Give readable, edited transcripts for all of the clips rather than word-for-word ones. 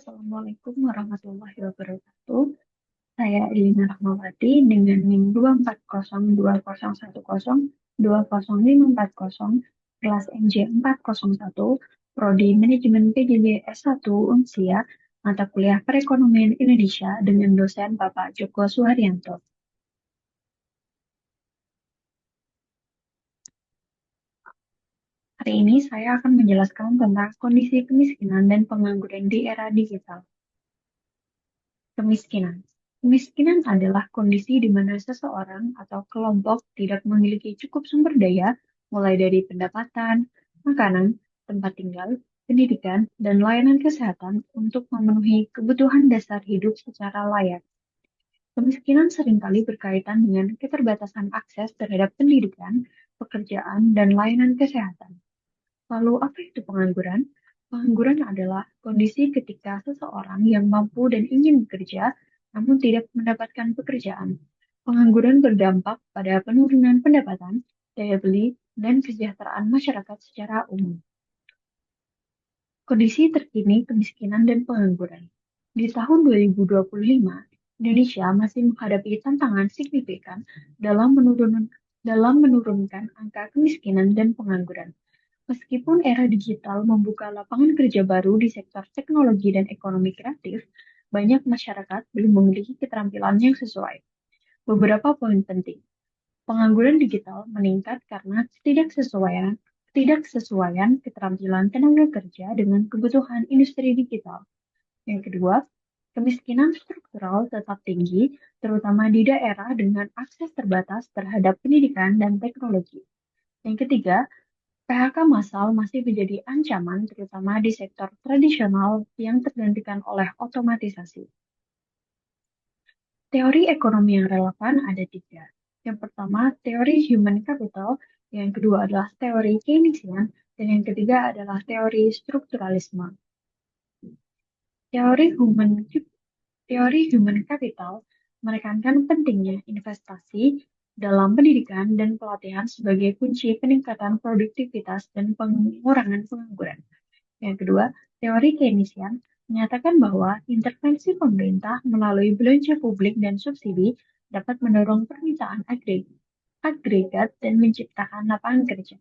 Assalamualaikum warahmatullahi wabarakatuh. Saya Elina Rahmawati dengan NIM 2402010200540 kelas NJ 401 Prodi Manajemen PJJ S1 Unsia mata kuliah Perekonomian Indonesia dengan dosen Bapak Joko Suharyanto. Hari ini saya akan menjelaskan tentang kondisi kemiskinan dan pengangguran di era digital. Kemiskinan. Kemiskinan adalah kondisi di mana seseorang atau kelompok tidak memiliki cukup sumber daya, mulai dari pendapatan, makanan, tempat tinggal, pendidikan, dan layanan kesehatan untuk memenuhi kebutuhan dasar hidup secara layak. Kemiskinan seringkali berkaitan dengan keterbatasan akses terhadap pendidikan, pekerjaan, dan layanan kesehatan. Lalu, apa itu pengangguran? Pengangguran adalah kondisi ketika seseorang yang mampu dan ingin bekerja, namun tidak mendapatkan pekerjaan. Pengangguran berdampak pada penurunan pendapatan, daya beli, dan kesejahteraan masyarakat secara umum. Kondisi terkini kemiskinan dan pengangguran. Di tahun 2025, Indonesia masih menghadapi tantangan signifikan dalam menurunkan angka kemiskinan dan pengangguran. Meskipun era digital membuka lapangan kerja baru di sektor teknologi dan ekonomi kreatif, banyak masyarakat belum memiliki keterampilan yang sesuai. Beberapa poin penting. Pengangguran digital meningkat karena ketidaksesuaian keterampilan tenaga kerja dengan kebutuhan industri digital. Yang kedua, kemiskinan struktural tetap tinggi, terutama di daerah dengan akses terbatas terhadap pendidikan dan teknologi. Yang ketiga, PHK massal masih menjadi ancaman terutama di sektor tradisional yang tergantikan oleh otomatisasi. Teori ekonomi yang relevan ada tiga. Yang pertama, teori human capital, yang kedua adalah teori Keynesian, dan yang ketiga adalah teori strukturalisme. Teori human, teori human capital menekankan pentingnya investasi dalam pendidikan dan pelatihan sebagai kunci peningkatan produktivitas dan pengurangan pengangguran. Yang kedua, teori Keynesian menyatakan bahwa intervensi pemerintah melalui belanja publik dan subsidi dapat mendorong permintaan agregat dan menciptakan lapangan kerja.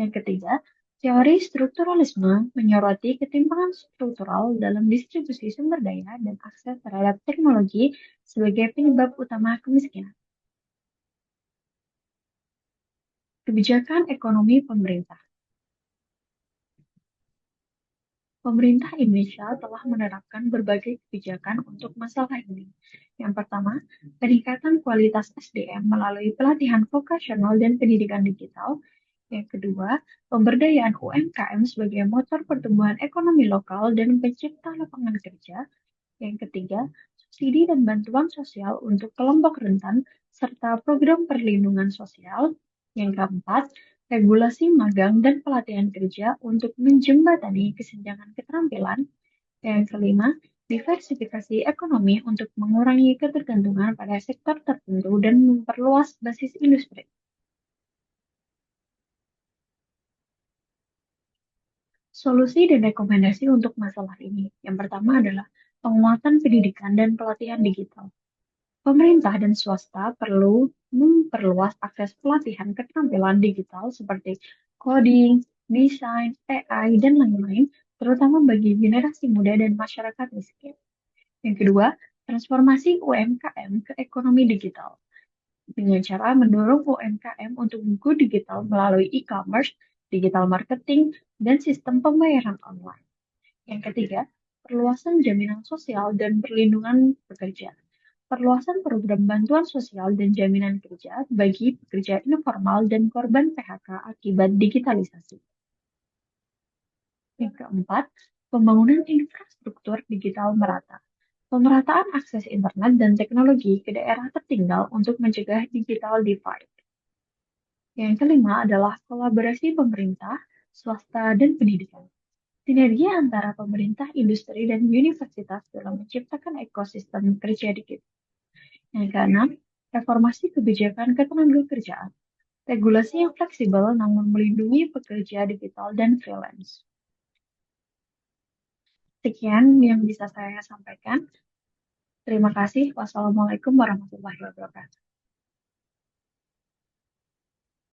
Yang ketiga, teori strukturalisme menyoroti ketimpangan struktural dalam distribusi sumber daya dan akses terhadap teknologi sebagai penyebab utama kemiskinan. Kebijakan ekonomi pemerintah. Pemerintah Indonesia telah menerapkan berbagai kebijakan untuk masalah ini. Yang pertama, peningkatan kualitas SDM melalui pelatihan vokasional dan pendidikan digital. Yang kedua, pemberdayaan UMKM sebagai motor pertumbuhan ekonomi lokal dan pencipta lapangan kerja. Yang ketiga, subsidi dan bantuan sosial untuk kelompok rentan, serta program perlindungan sosial. Yang keempat, regulasi magang dan pelatihan kerja untuk menjembatani kesenjangan keterampilan. Yang kelima, diversifikasi ekonomi untuk mengurangi ketergantungan pada sektor tertentu dan memperluas basis industri. Solusi dan rekomendasi untuk masalah ini. Yang pertama adalah penguatan pendidikan dan pelatihan digital. Pemerintah dan swasta perlu memperluas akses pelatihan keterampilan digital seperti coding, desain, AI, dan lain-lain, terutama bagi generasi muda dan masyarakat miskin. Yang kedua, transformasi UMKM ke ekonomi digital dengan cara mendorong UMKM untuk go digital melalui e-commerce, digital marketing, dan sistem pembayaran online. Yang ketiga, perluasan jaminan sosial dan perlindungan pekerja. Perluasan program bantuan sosial dan jaminan kerja bagi pekerja informal dan korban PHK akibat digitalisasi. Yang keempat, pembangunan infrastruktur digital merata. Pemerataan akses internet dan teknologi ke daerah tertinggal untuk mencegah digital divide. Yang kelima adalah kolaborasi pemerintah, swasta, dan pendidikan. Sinergi antara pemerintah, industri, dan universitas dalam menciptakan ekosistem kerja digital. Yang keenam, reformasi kebijakan ketenagakerjaan. Regulasi yang fleksibel namun melindungi pekerja digital dan freelance. Sekian yang bisa saya sampaikan. Terima kasih. Wassalamualaikum warahmatullahi wabarakatuh.